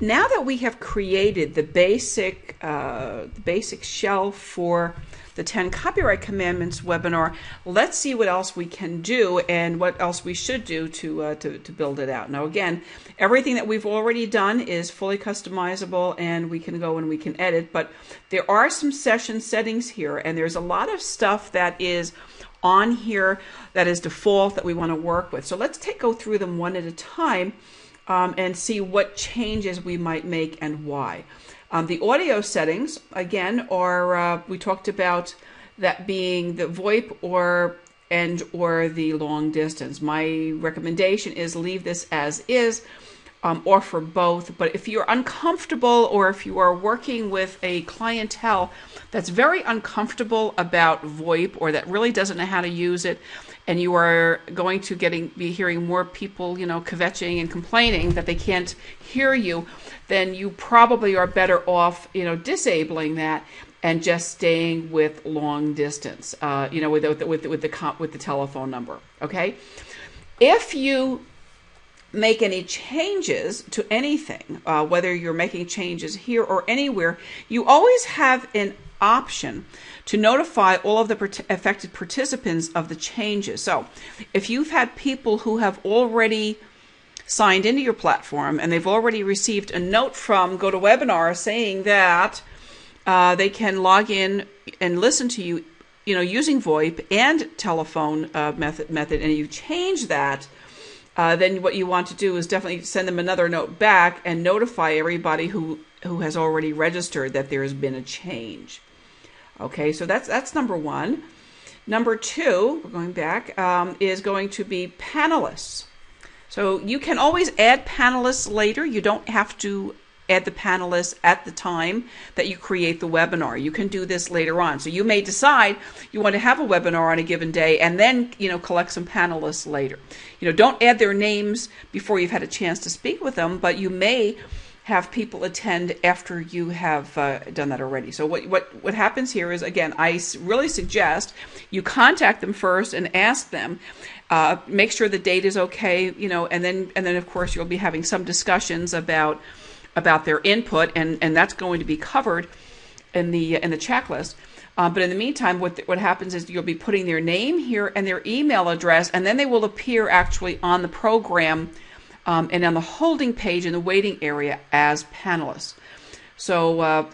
now that we have created the basic shell for the 10 Copyright Commandments webinar, let's see what else we can do and what else we should do to build it out. Now again, everything that we've already done is fully customizable and we can go and we can edit, but there are some session settings here and there's a lot of stuff that is on here that is default that we want to work with. So let's go through them one at a time and see what changes we might make and why. The audio settings, again, are we talked about that being the VoIP or the long distance. My recommendation is leave this as is, or for both. But if you're uncomfortable or if you are working with a clientele that's very uncomfortable about VoIP or that really doesn't know how to use it, and you are going to be hearing more people, kvetching and complaining that they can't hear you, then you probably are better off, disabling that and just staying with long distance, with the telephone number. Okay, if you make any changes to anything, whether you're making changes here or anywhere, you always have an option to notify all of the affected participants of the changes. So if you've had people who have already signed into your platform and they've already received a note from GoToWebinar saying that they can log in and listen to you, using VoIP and telephone method, and you change that, then what you want to do is definitely send them another note back and notify everybody who has already registered that there has been a change. Okay, so that's number one. Number two, we're going back, is going to be panelists. So you can always add panelists later. You don't have to add the panelists at the time that you create the webinar. You can do this later on. So you may decide you want to have a webinar on a given day and then, collect some panelists later. Don't add their names before you've had a chance to speak with them, but you may have people attend after you have done that already. So what happens here is, again, I really suggest you contact them first and ask them, make sure the date is okay, and then of course you'll be having some discussions about their input, and that's going to be covered in the checklist. But in the meantime, what happens is you'll be putting their name here and their email address, and then they will appear actually on the program and on the holding page in the waiting area as panelists. So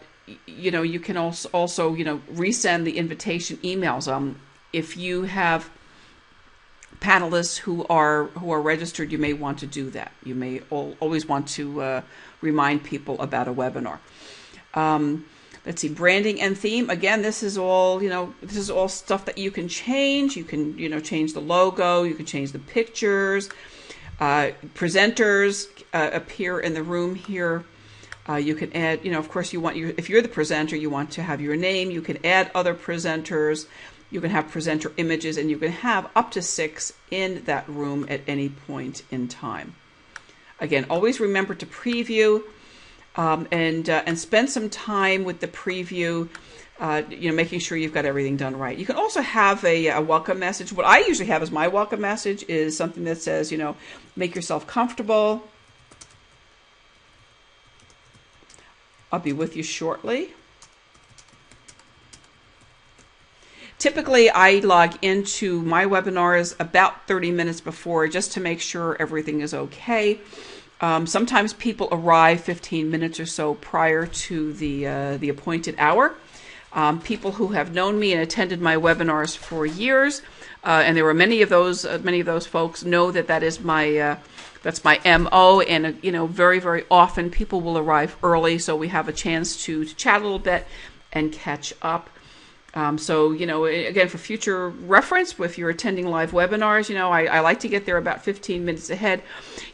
you can also resend the invitation emails. If you have panelists who are registered, you may want to do that. You may always want to remind people about a webinar. Let's see, branding and theme. Again, this is all stuff that you can change. You can change the logo. You can change the pictures. Presenters appear in the room here. You can add, of course, if you're the presenter, you want to have your name. You can add other presenters. You can have presenter images, and you can have up to 6 in that room at any point in time. Again, always remember to preview and spend some time with the preview. Making sure you've got everything done right. You can also have a welcome message. What I usually have as my welcome message is something that says, make yourself comfortable. I'll be with you shortly. Typically, I log into my webinars about 30 minutes before just to make sure everything is okay. Sometimes people arrive 15 minutes or so prior to the appointed hour. People who have known me and attended my webinars for years, and there were many of those folks know that is my that's my MO. And very, very often people will arrive early, so we have a chance to chat a little bit and catch up. So again, for future reference, if you're attending live webinars, I like to get there about 15 minutes ahead.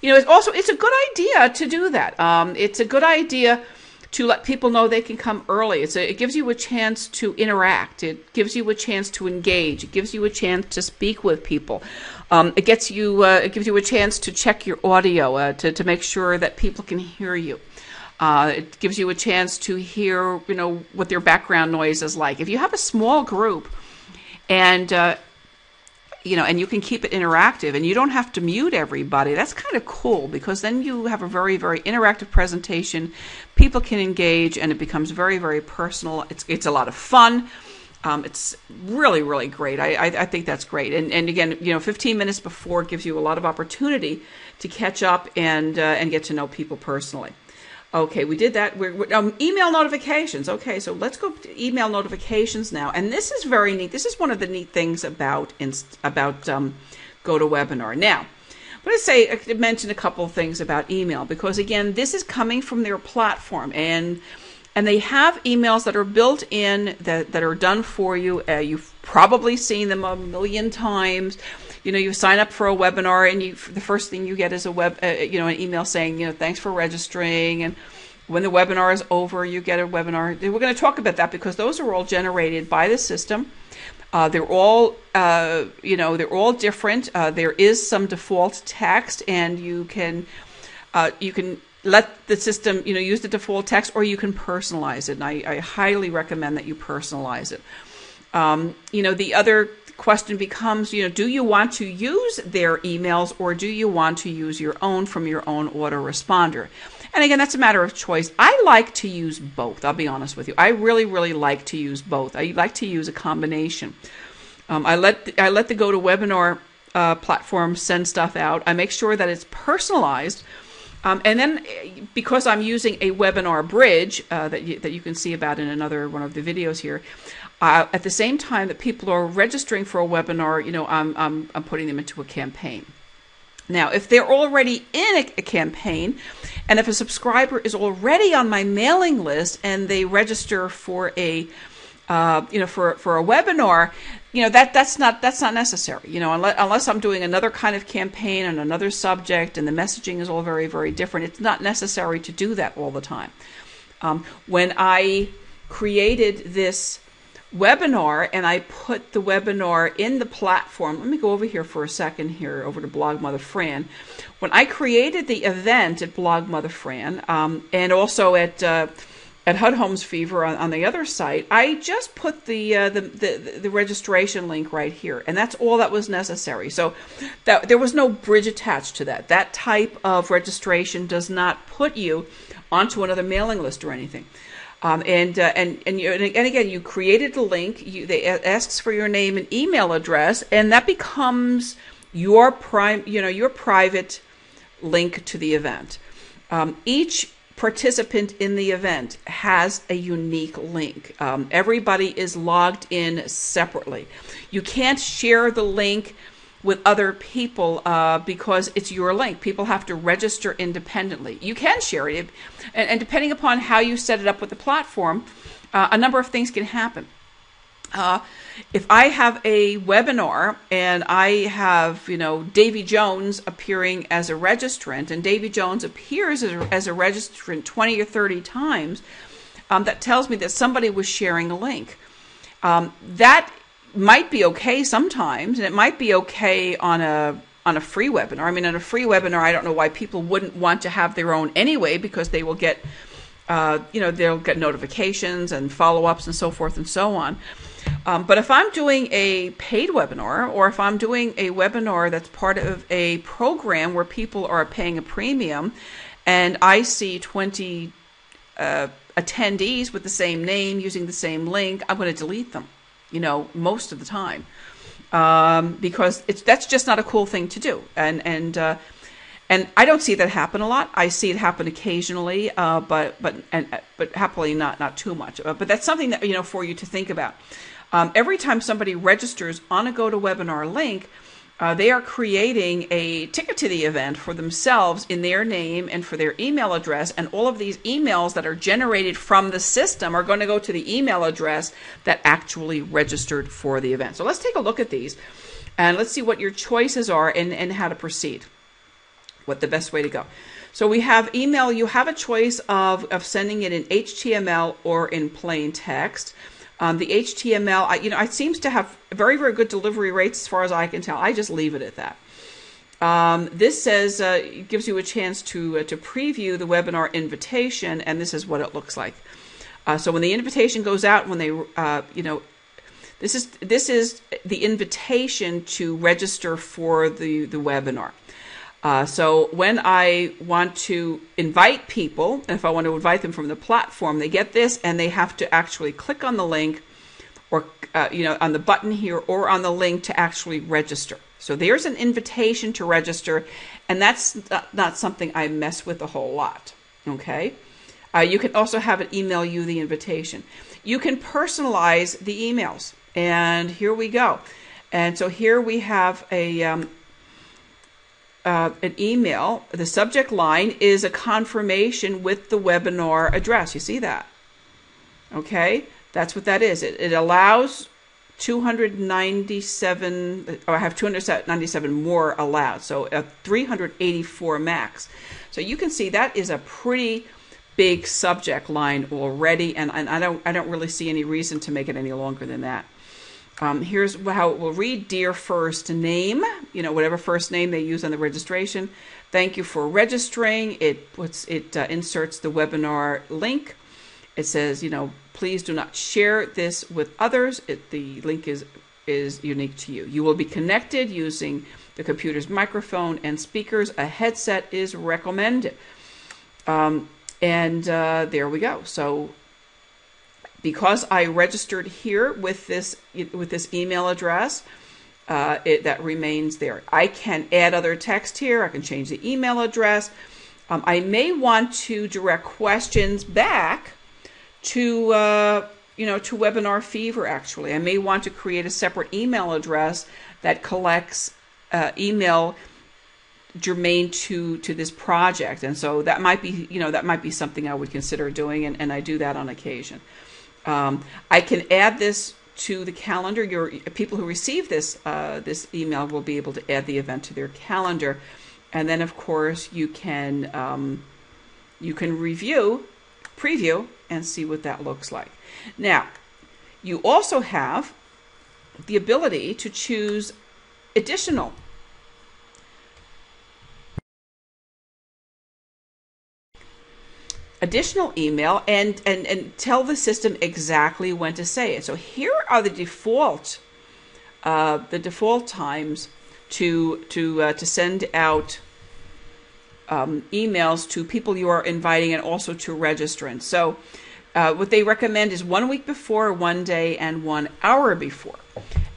It's a good idea to do that. It's a good idea to let people know they can come early. It gives you a chance to interact. It gives you a chance to engage. It gives you a chance to speak with people. It gives you a chance to check your audio to make sure that people can hear you. It gives you a chance to hear, what their background noise is like. If you have a small group and and you can keep it interactive, and you don't have to mute everybody. That's kind of cool, because then you have a very, very interactive presentation. People can engage, and it becomes very, very personal. It's a lot of fun. It's really, really great. I think that's great. And again, 15 minutes before gives you a lot of opportunity to catch up and get to know people personally. Okay, we did that. We're email notifications. Okay, so let's go to email notifications now. And this is very neat. This is one of the neat things about GoToWebinar. Now, I'm going to mention a couple of things about email, because again, this is coming from their platform, and they have emails that are built in that are done for you. You've probably seen them a million times. You sign up for a webinar, and the first thing you get is an email saying, thanks for registering. And when the webinar is over, you get a webinar. We're going to talk about that, because those are all generated by the system. They're all, they're all different. There is some default text, and you can let the system, use the default text, or you can personalize it. And I highly recommend that you personalize it. The other question becomes, do you want to use their emails, or do you want to use your own from your own autoresponder? And again, that's a matter of choice. I like to use both. I'll be honest with you. I really, really like to use both. I like to use a combination. I let the GoToWebinar platform send stuff out. I make sure that it's personalized. And then, because I'm using a webinar bridge that you can see about in another one of the videos here, at the same time that people are registering for a webinar, I'm putting them into a campaign. Now, if they're already in a campaign, and if a subscriber is already on my mailing list and they register for a for a webinar, that's not necessary. Unless I'm doing another kind of campaign on another subject and the messaging is all very, very different, it's not necessary to do that all the time. When I created this webinar and I put the webinar in the platform, let me go over here for a second here, over to Blog Mother Fran. When I created the event at Blog Mother Fran, and also at HUD Homes Fever on the other site, I just put the registration link right here, and that's all that was necessary. So there was no bridge attached to that. That type of registration does not put you onto another mailing list or anything. And again, you created a link. They asks for your name and email address, and that becomes your private link to the event. Each participant in the event has a unique link. Everybody is logged in separately. You can't share the link with other people because it's your link. People have to register independently. You can share it, and depending upon how you set it up with the platform, a number of things can happen. If I have a webinar and I have, Davy Jones appearing as a registrant, and Davy Jones appears as a registrant 20 or 30 times, that tells me that somebody was sharing a link. That might be okay sometimes, and it might be okay on a free webinar. I mean, on a free webinar, I don't know why people wouldn't want to have their own anyway, because they will get, they'll get notifications and follow-ups and so forth and so on. But if I'm doing a paid webinar, or if I'm doing a webinar that's part of a program where people are paying a premium, and I see 20 attendees with the same name using the same link, I'm going to delete them, most of the time, because that's just not a cool thing to do. And I don't see that happen a lot. I see it happen occasionally, but happily not too much. But that's something that for you to think about. Every time somebody registers on a GoToWebinar link, they are creating a ticket to the event for themselves in their name and for their email address, and all of these emails that are generated from the system are going to go to the email address that actually registered for the event. So let's take a look at these, and let's see what your choices are and how to proceed, what the best way to go. So we have email. You have a choice of sending it in HTML or in plain text. The HTML, it seems to have very, very good delivery rates as far as I can tell. I just leave it at that. This says, it gives you a chance to preview the webinar invitation, and this is what it looks like. So when the invitation goes out, when they, this is the invitation to register for the webinar. So when I want to invite people, and if I want to invite them from the platform, they get this, and they have to actually click on the link, or on the button here, or on the link to actually register. So there's an invitation to register, and that's not something I mess with a whole lot. Okay. You can also have it email you the invitation. You can personalize the emails, and here we go. And so here we have an email. The subject line is a confirmation with the webinar address. You see that? Okay, that's what that is. It allows 297, or I have 297 more allowed, so 384 max. So you can see that is a pretty big subject line already, and I don't really see any reason to make it any longer than that. Here's how it will read: Dear first name, whatever first name they use on the registration. Thank you for registering. It inserts the webinar link. It says, please do not share this with others. The link is unique to you. You will be connected using the computer's microphone and speakers. A headset is recommended. There we go. So because I registered here with this email address, that remains there. I can add other text here. I can change the email address. I may want to direct questions back to to Webinar Fever. Actually, I may want to create a separate email address that collects email germane to this project, and so that might be something I would consider doing, and I do that on occasion. I can add this to the calendar. Your people who receive this email will be able to add the event to their calendar, and then of course you can preview and see what that looks like. Now, you also have the ability to choose additional email and tell the system exactly when to say it. So here are the default times to send out emails to people you are inviting and also to registrants. So what they recommend is 1 week before, 1 day, and 1 hour before.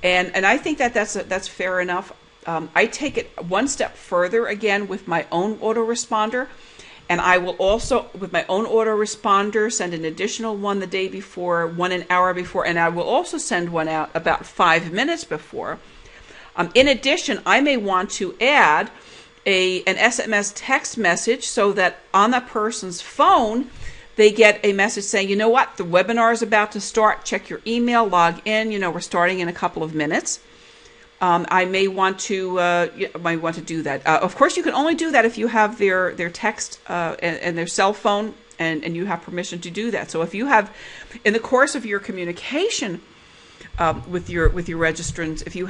And I think that's fair enough. I take it one step further again with my own autoresponder. And I will also, with my own autoresponder, send an additional one the day before, one an hour before, and I will also send one out about 5 minutes before. In addition, I may want to add an SMS text message so that on that person's phone, they get a message saying, you know what, the webinar is about to start. Check your email, log in. We're starting in a couple of minutes. I may want to do that. Of course, you can only do that if you have their text and their cell phone, and you have permission to do that. So if you have, in the course of your communication with your registrants, if you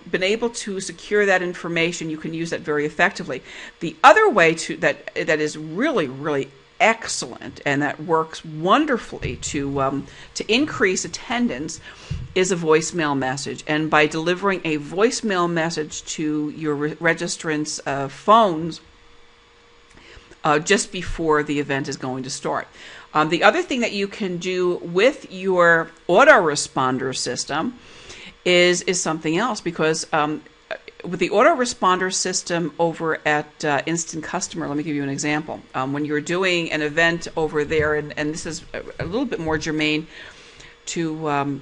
been able to secure that information, you can use that very effectively. The other way that is really excellent and that works wonderfully to increase attendance is a voicemail message. And by delivering a voicemail message to your registrants' phones just before the event is going to start. The other thing that you can do with your autoresponder system is something else, because with the autoresponder system over at Instant Customer, let me give you an example. When you're doing an event over there, and this is a little bit more germane to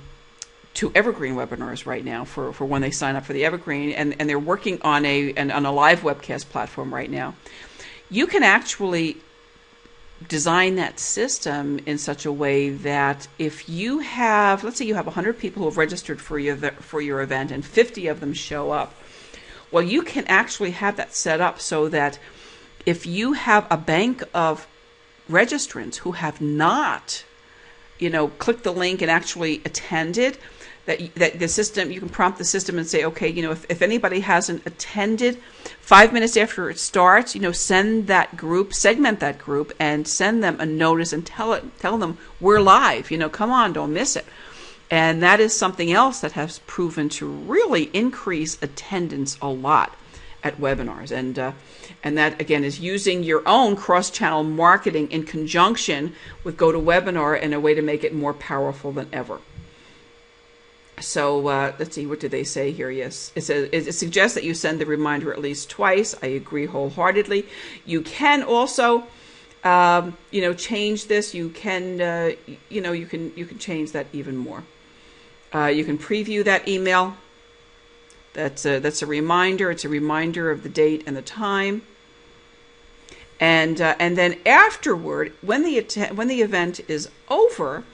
Evergreen webinars right now for when they sign up for the Evergreen, and they're working on a live webcast platform right now. You can actually design that system in such a way that if you have, let's say you have 100 people who have registered for your event and 50 of them show up, well, you can actually have that set up so that if you have a bank of registrants who have not, clicked the link and actually attended, that the system, you can prompt the system and say, okay, if anybody hasn't attended 5 minutes after it starts, segment that group, and send them a notice and tell them we're live. Come on, don't miss it. And that is something else that has proven to really increase attendance a lot at webinars. And that, again, is using your own cross-channel marketing in conjunction with GoToWebinar in a way to make it more powerful than ever. So let's see, what do they say here? Yes, it says it suggests that you send the reminder at least twice. I agree wholeheartedly. You can also, change this. You can, you can change that even more. You can preview that email. That's a reminder. It's a reminder of the date and the time. And then afterward, when the event is over,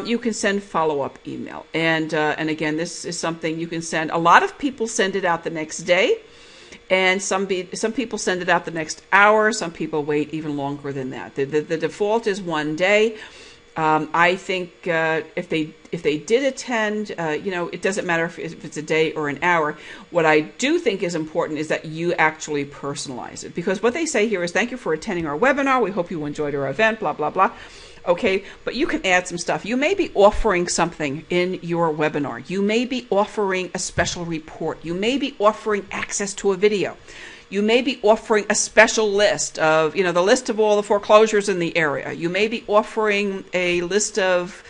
you can send follow-up email. And again, this is something you can send. A lot of people send it out the next day, and some people send it out the next hour. Some people wait even longer than that. The default is 1 day. I think if they did attend, it doesn't matter if it's a day or an hour. What I do think is important is that you actually personalize it, because what they say here is, thank you for attending our webinar. We hope you enjoyed our event, blah, blah, blah. Okay, but you can add some stuff. You may be offering something in your webinar. You may be offering a special report. You may be offering access to a video. You may be offering a special list of, the list of all the foreclosures in the area. You may be offering a list of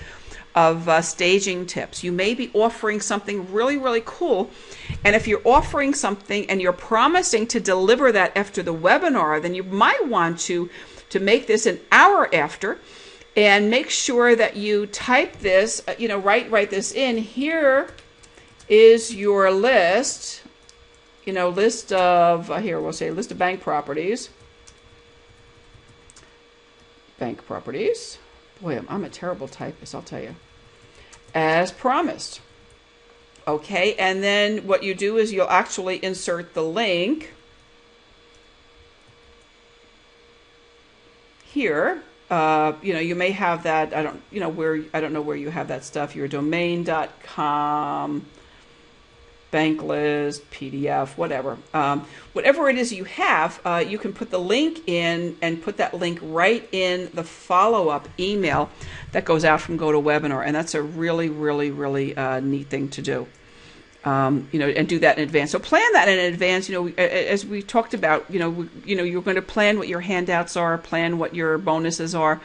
staging tips. You may be offering something really, really cool. And if you're offering something and you're promising to deliver that after the webinar, then you might want to make this an hour after, and make sure that you type this, write this in. Here is your list. List of, here we'll say list of bank properties. Bank properties. Boy, I'm a terrible typist, I'll tell you. As promised. Okay, and then what you do is you'll actually insert the link here. You may have that, I don't know where you have that stuff, your domain.com, bank list, PDF, whatever. Whatever it is you have, you can put the link in and put that link right in the follow-up email that goes out from GoToWebinar. And that's a really, really, really neat thing to do. And do that in advance. So plan that in advance. As we talked about, you're going to plan what your handouts are, plan what your bonuses are,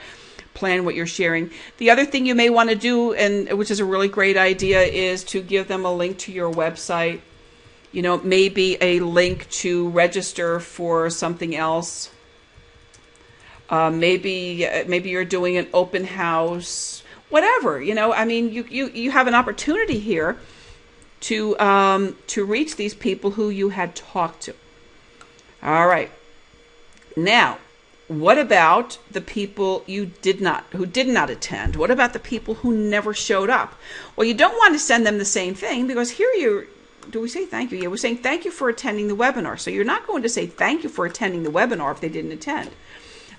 plan what you're sharing. The other thing you may want to do, and which is a really great idea, is to give them a link to your website. Maybe a link to register for something else. Maybe you're doing an open house, whatever. You have an opportunity here to reach these people who you had talked to. All right. Now, what about the people who did not attend? What about the people who never showed up? Well, you don't want to send them the same thing, because here do we say thank you? Yeah, we're saying thank you for attending the webinar. So you're not going to say thank you for attending the webinar if they didn't attend.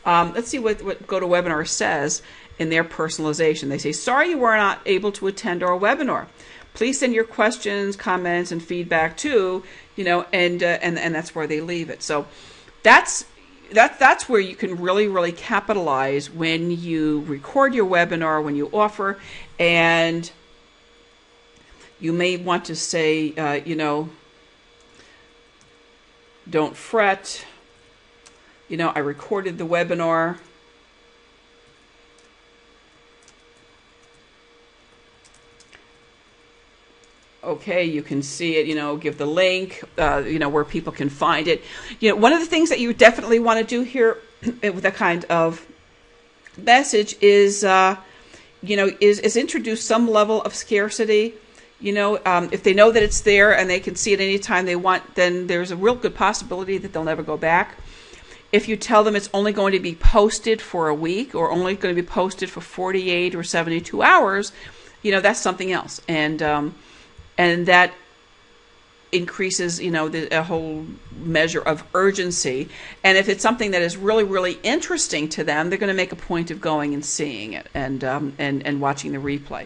Let's see what GoToWebinar says in their personalization. They say, sorry you were not able to attend our webinar. Please send your questions, comments, and feedback to, and that's where they leave it. So that's where you can really, really capitalize when you record your webinar, when you offer, and you may want to say, don't fret. I recorded the webinar. Okay, you can see it, give the link, where people can find it. One of the things that you definitely want to do here with that kind of message is, is introduce some level of scarcity. If they know that it's there and they can see it anytime they want, then there's a real good possibility that they'll never go back. If you tell them it's only going to be posted for a week, or only going to be posted for 48 or 72 hours, that's something else. And that increases, a whole measure of urgency. And if it's something that is really, really interesting to them, they're going to make a point of going and seeing it and watching the replay.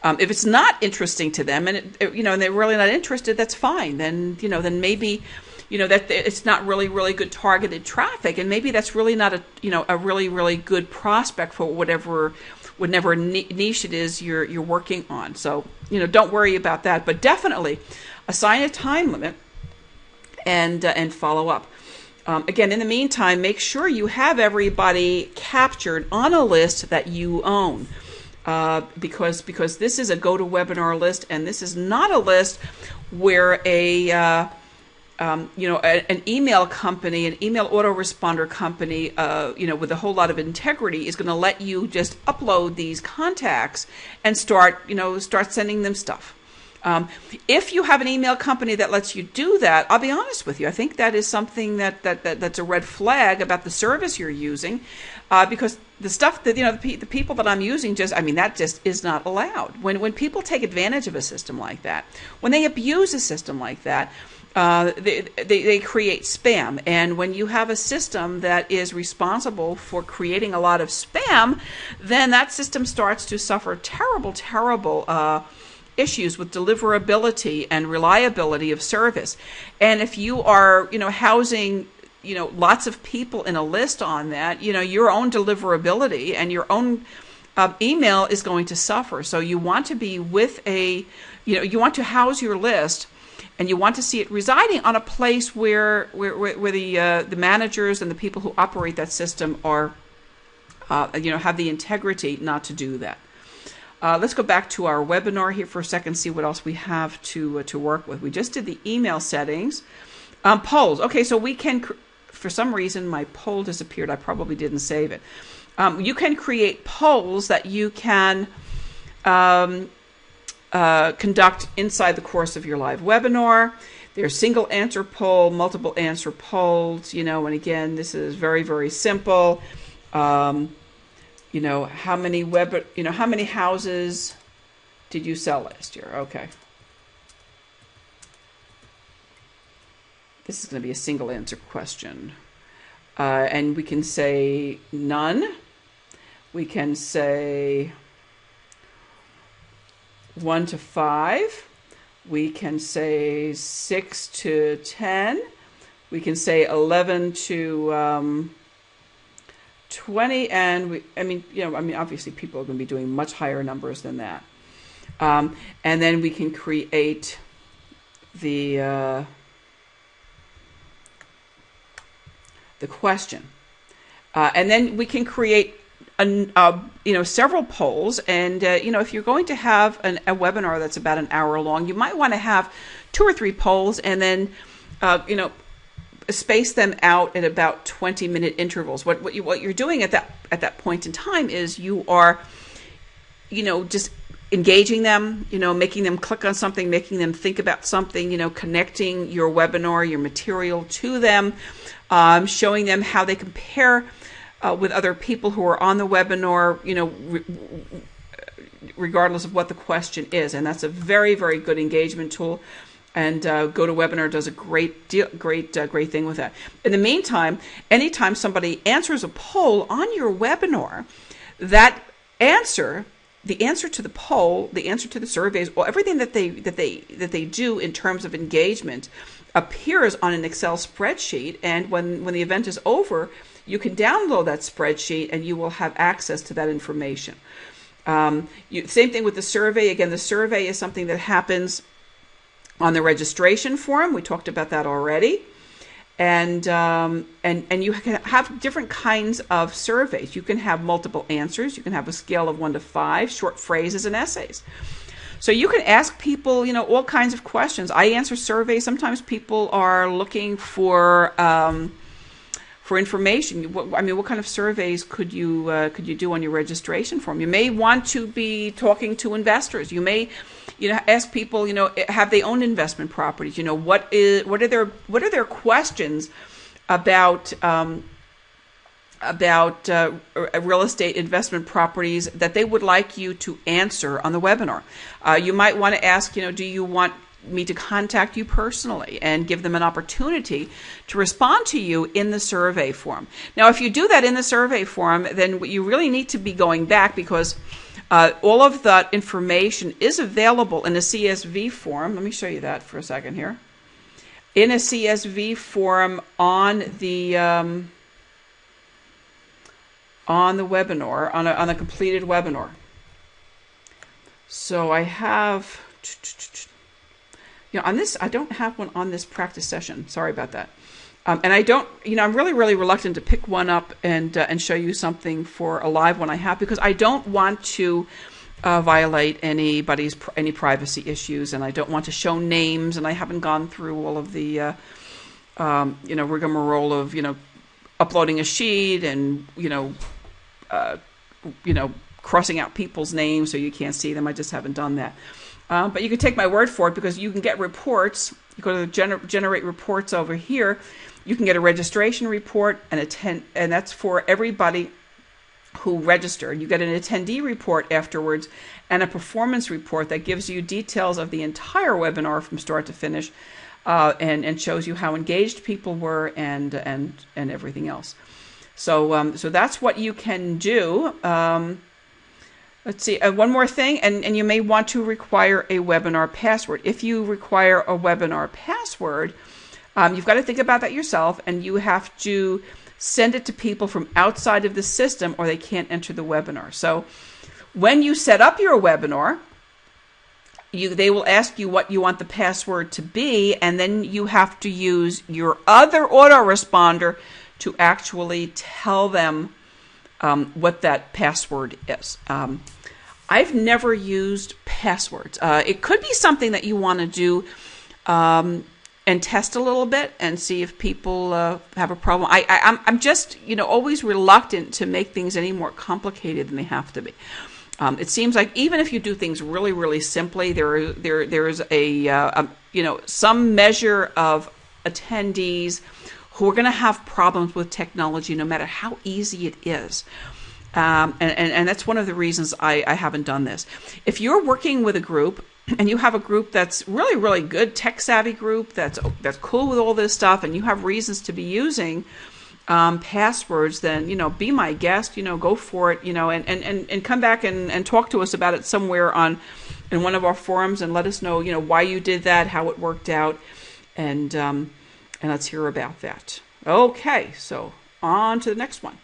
If it's not interesting to them, and and they're really not interested, that's fine. Then maybe that it's not really, really good targeted traffic, and maybe that's really not a really, really good prospect for whatever whatever niche it is you're working on. So, don't worry about that, but definitely assign a time limit and follow up. Again, in the meantime, make sure you have everybody captured on a list that you own. Because this is a GoToWebinar list, and this is not a list where an email company, an email autoresponder company, with a whole lot of integrity, is going to let you just upload these contacts and start sending them stuff. If you have an email company that lets you do that, I'll be honest with you, I think that is something that's a red flag about the service you're using, because the stuff that the people that I'm using that just is not allowed. When people take advantage of a system like that, when they abuse a system like that, they create spam. And when you have a system that is responsible for creating a lot of spam, then that system starts to suffer terrible issues with deliverability and reliability of service. And if you are, housing, lots of people in a list on that, your own deliverability and your own email is going to suffer. So you want to be with you want to house your list, and you want to see it residing on a place where the managers and the people who operate that system are, have the integrity not to do that. Let's go back to our webinar here for a second, see what else we have to work with. We just did the email settings. Polls. Okay, so we can, for some reason, my poll disappeared. I probably didn't save it. You can create polls that you can conduct inside the course of your live webinar. There's single answer poll, multiple answer polls, and again, this is very, very simple. How many houses did you sell last year? Okay. This is going to be a single answer question. And we can say none. We can say 1 to 5. We can say 6 to 10. We can say 11 to 20, and obviously people are going to be doing much higher numbers than that. And then we can create the question, and then we can create several polls. And if you're going to have a webinar that's about an hour long, you might want to have 2 or 3 polls, and then space them out at about 20-minute intervals. What you're doing at that point in time is you are, just engaging them, making them click on something, making them think about something, connecting your webinar, your material to them, showing them how they compare with other people who are on the webinar, regardless of what the question is. And that's a very, very good engagement tool. And GoToWebinar does a great thing with that. In the meantime, anytime somebody answers a poll on your webinar, that answer, the answer to the poll, the answer to the surveys, or everything that they do in terms of engagement, appears on an Excel spreadsheet. And when the event is over, you can download that spreadsheet, and you will have access to that information. Same thing with the survey. Again, the survey is something that happens on the registration form. We talked about that already. And you can have different kinds of surveys. You can have multiple answers. You can have a scale of 1 to 5, short phrases, and essays. So you can ask people, all kinds of questions. I answer surveys. Sometimes people are looking for information. What kind of surveys could you do on your registration form? You may want to be talking to investors. You may, ask people, have they owned investment properties? What are their questions about real estate investment properties that they would like you to answer on the webinar? You might want to ask, do you want me to contact you personally and give them an opportunity to respond to you in the survey form? Now, if you do that in the survey form, then you really need to be going back, because all of that information is available in a CSV form. Let me show you that for a second here. In a CSV form on the on the webinar, on a completed webinar. So I have, on this, I don't have one on this practice session. Sorry about that. And I don't, I'm really, really reluctant to pick one up and show you something for a live one I have, because I don't want to violate any privacy issues, and I don't want to show names, and I haven't gone through all of the, rigmarole of, uploading a sheet and, crossing out people's names so you can't see them. I just haven't done that. But you can take my word for it, because you can get reports. You go to the generate reports over here. You can get a registration report and that's for everybody who registered. You get an attendee report afterwards and a performance report that gives you details of the entire webinar from start to finish, and shows you how engaged people were and everything else. So that's what you can do. Let's see, one more thing, and you may want to require a webinar password. If you require a webinar password, you've got to think about that yourself, and you have to send it to people from outside of the system, or they can't enter the webinar. So when you set up your webinar, they will ask you what you want the password to be, and then you have to use your other autoresponder to actually tell them what that password is. I've never used passwords. It could be something that you want to do and test a little bit and see if people have a problem. I'm just always reluctant to make things any more complicated than they have to be. It seems like even if you do things really, really simply, there is a some measure of attendees who are going to have problems with technology, no matter how easy it is. And that's one of the reasons I haven't done this. If you're working with a group and you have a group that's really, really good, tech-savvy group that's cool with all this stuff, and you have reasons to be using passwords, then be my guest. Go for it. And come back and talk to us about it somewhere in one of our forums, and let us know why you did that, how it worked out, and let's hear about that. Okay, so on to the next one.